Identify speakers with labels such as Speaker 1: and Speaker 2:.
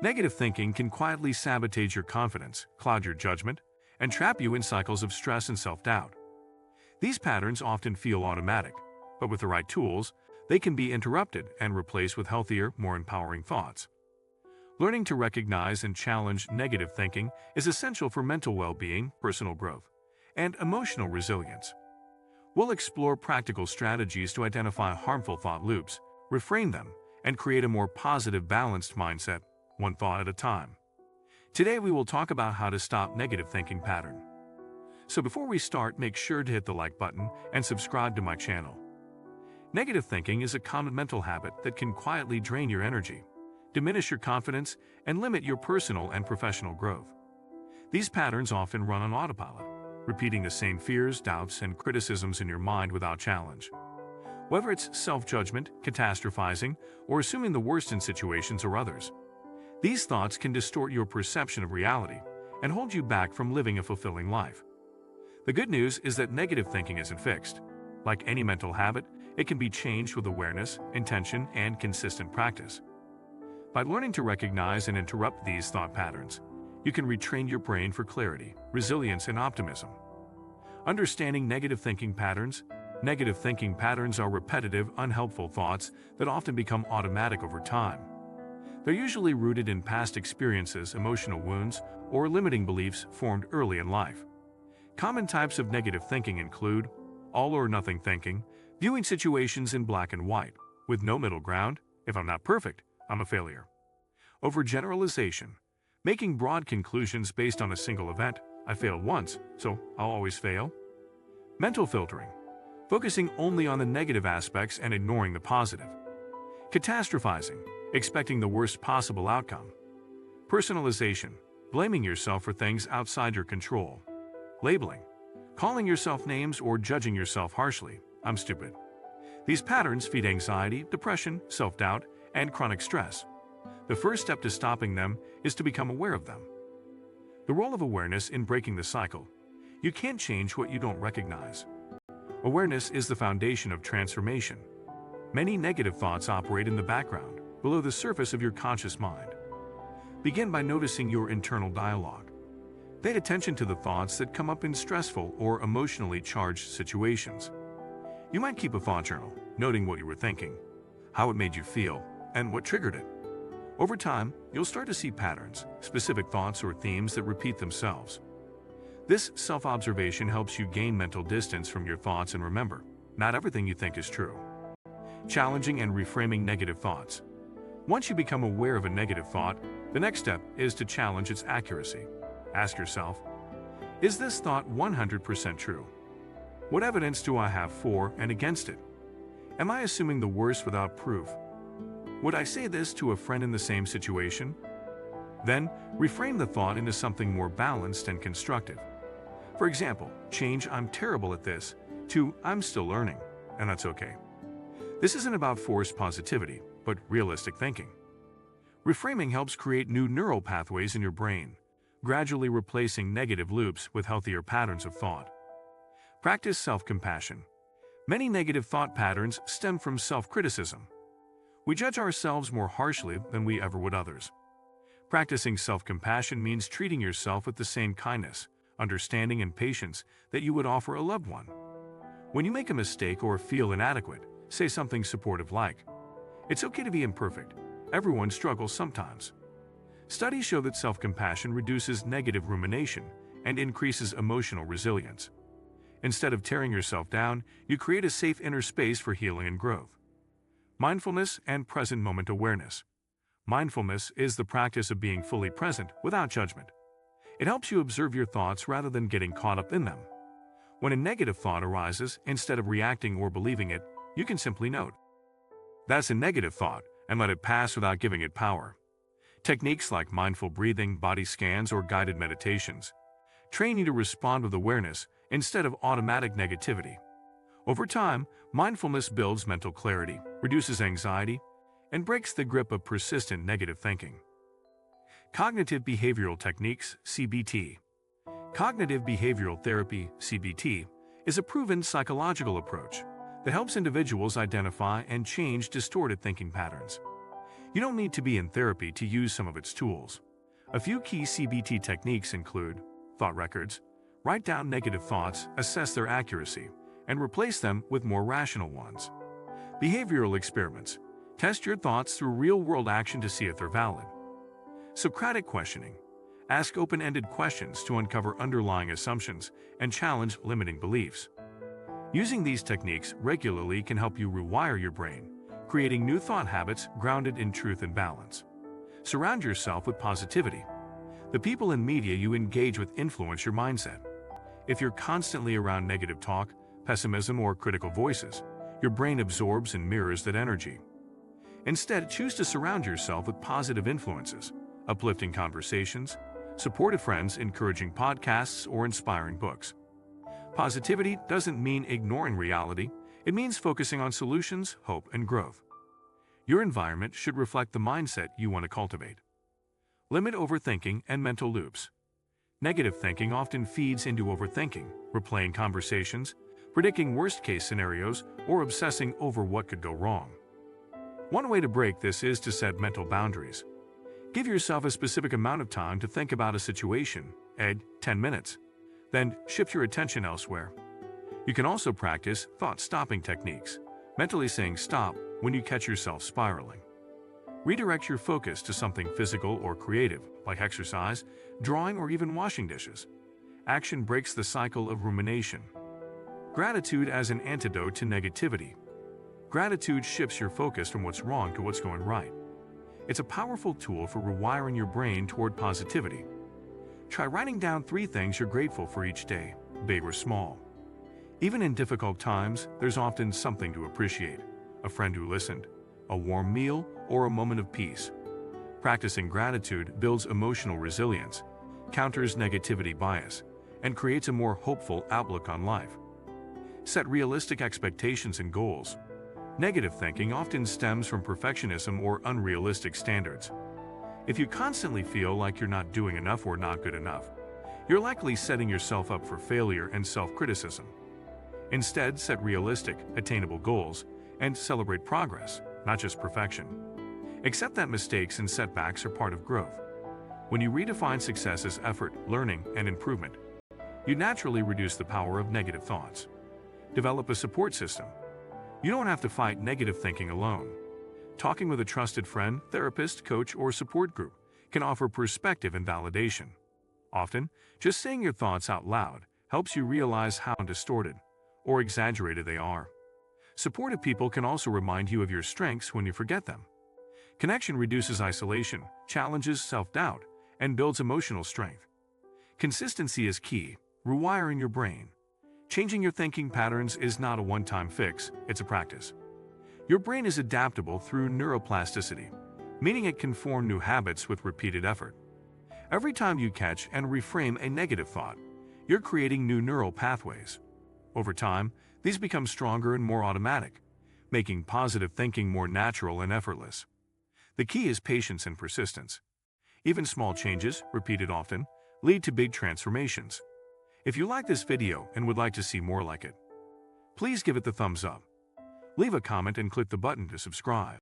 Speaker 1: Negative thinking can quietly sabotage your confidence, cloud your judgment, and trap you in cycles of stress and self-doubt. These patterns often feel automatic, but with the right tools, they can be interrupted and replaced with healthier, more empowering thoughts. Learning to recognize and challenge negative thinking is essential for mental well-being, personal growth, and emotional resilience. We'll explore practical strategies to identify harmful thought loops, reframe them, and create a more positive, balanced mindset, one thought at a time. Today we will talk about how to stop negative thinking pattern. So before we start, make sure to hit the like button and subscribe to my channel. Negative thinking is a common mental habit that can quietly drain your energy, diminish your confidence, and limit your personal and professional growth. These patterns often run on autopilot, repeating the same fears, doubts, and criticisms in your mind without challenge. Whether it's self-judgment, catastrophizing, or assuming the worst in situations or others, these thoughts can distort your perception of reality and hold you back from living a fulfilling life. The good news is that negative thinking isn't fixed. Like any mental habit, it can be changed with awareness, intention, and consistent practice. By learning to recognize and interrupt these thought patterns, you can retrain your brain for clarity, resilience, and optimism. Understanding negative thinking patterns. Negative thinking patterns are repetitive, unhelpful thoughts that often become automatic over time. They're usually rooted in past experiences, emotional wounds, or limiting beliefs formed early in life. Common types of negative thinking include all-or-nothing thinking, viewing situations in black and white, with no middle ground. If I'm not perfect, I'm a failure. Overgeneralization, making broad conclusions based on a single event. I failed once, so I'll always fail. Mental filtering, focusing only on the negative aspects and ignoring the positive. Catastrophizing, expecting the worst possible outcome. Personalization, blaming yourself for things outside your control. Labeling, calling yourself names or judging yourself harshly. I'm stupid. These patterns feed anxiety, depression, self-doubt, and chronic stress. The first step to stopping them is to become aware of them. The role of awareness in breaking the cycle. You can't change what you don't recognize. Awareness is the foundation of transformation. Many negative thoughts operate in the background, below the surface of your conscious mind. Begin by noticing your internal dialogue. Pay attention to the thoughts that come up in stressful or emotionally charged situations. You might keep a thought journal, noting what you were thinking, how it made you feel, and what triggered it. Over time, you'll start to see patterns, specific thoughts or themes that repeat themselves. This self-observation helps you gain mental distance from your thoughts and remember, not everything you think is true. Challenging and reframing negative thoughts. Once you become aware of a negative thought, the next step is to challenge its accuracy. Ask yourself, is this thought 100% true? What evidence do I have for and against it? Am I assuming the worst without proof? Would I say this to a friend in the same situation? Then, reframe the thought into something more balanced and constructive. For example, change "I'm terrible at this" to "I'm still learning, and that's okay." This isn't about forced positivity, but realistic thinking. Reframing helps create new neural pathways in your brain, gradually replacing negative loops with healthier patterns of thought. Practice self-compassion. Many negative thought patterns stem from self-criticism. We judge ourselves more harshly than we ever would others. Practicing self-compassion means treating yourself with the same kindness, understanding, and patience that you would offer a loved one. When you make a mistake or feel inadequate, say something supportive like, "It's okay to be imperfect. Everyone struggles sometimes." Studies show that self-compassion reduces negative rumination and increases emotional resilience. Instead of tearing yourself down, you create a safe inner space for healing and growth. Mindfulness and present moment awareness. Mindfulness is the practice of being fully present without judgment. It helps you observe your thoughts rather than getting caught up in them. When a negative thought arises, instead of reacting or believing it, you can simply note, "That's a negative thought," and let it pass without giving it power. Techniques like mindful breathing, body scans, or guided meditations train you to respond with awareness instead of automatic negativity. Over time, mindfulness builds mental clarity, reduces anxiety, and breaks the grip of persistent negative thinking. Cognitive behavioral techniques, CBT. Cognitive behavioral therapy, CBT, is a proven psychological approach that helps individuals identify and change distorted thinking patterns. You don't need to be in therapy to use some of its tools. A few key CBT techniques include thought records. Write down negative thoughts, assess their accuracy, and replace them with more rational ones. Behavioral experiments. Test your thoughts through real-world action to see if they're valid. Socratic questioning. Ask open-ended questions to uncover underlying assumptions and challenge limiting beliefs. Using these techniques regularly can help you rewire your brain, creating new thought habits grounded in truth and balance. Surround yourself with positivity. The people and media you engage with influence your mindset. If you're constantly around negative talk, pessimism, or critical voices, your brain absorbs and mirrors that energy. Instead, choose to surround yourself with positive influences, uplifting conversations, supportive friends, encouraging podcasts, or inspiring books. Positivity doesn't mean ignoring reality, it means focusing on solutions, hope, and growth. Your environment should reflect the mindset you want to cultivate. Limit overthinking and mental loops. Negative thinking often feeds into overthinking, replaying conversations, predicting worst-case scenarios, or obsessing over what could go wrong. One way to break this is to set mental boundaries. Give yourself a specific amount of time to think about a situation, 10 minutes. Then shift your attention elsewhere. You can also practice thought-stopping techniques, mentally saying stop when you catch yourself spiraling. Redirect your focus to something physical or creative, like exercise, drawing, or even washing dishes. Action breaks the cycle of rumination. Gratitude as an antidote to negativity. Gratitude shifts your focus from what's wrong to what's going right. It's a powerful tool for rewiring your brain toward positivity. Try writing down 3 things you're grateful for each day, big or small. Even in difficult times, there's often something to appreciate: a friend who listened, a warm meal, or a moment of peace. Practicing gratitude builds emotional resilience, counters negativity bias, and creates a more hopeful outlook on life. Set realistic expectations and goals. Negative thinking often stems from perfectionism or unrealistic standards. If you constantly feel like you're not doing enough or not good enough, you're likely setting yourself up for failure and self-criticism. Instead, set realistic, attainable goals and celebrate progress, not just perfection. Accept that mistakes and setbacks are part of growth. When you redefine success as effort, learning, and improvement, you naturally reduce the power of negative thoughts. Develop a support system. You don't have to fight negative thinking alone. Talking with a trusted friend, therapist, coach, or support group can offer perspective and validation. Often, just saying your thoughts out loud helps you realize how distorted or exaggerated they are. Supportive people can also remind you of your strengths when you forget them. Connection reduces isolation, challenges self-doubt, and builds emotional strength. Consistency is key, rewiring your brain. Changing your thinking patterns is not a one-time fix, it's a practice. Your brain is adaptable through neuroplasticity, meaning it can form new habits with repeated effort. Every time you catch and reframe a negative thought, you're creating new neural pathways. Over time, these become stronger and more automatic, making positive thinking more natural and effortless. The key is patience and persistence. Even small changes, repeated often, lead to big transformations. If you like this video and would like to see more like it, please give it the thumbs up. Leave a comment and click the button to subscribe.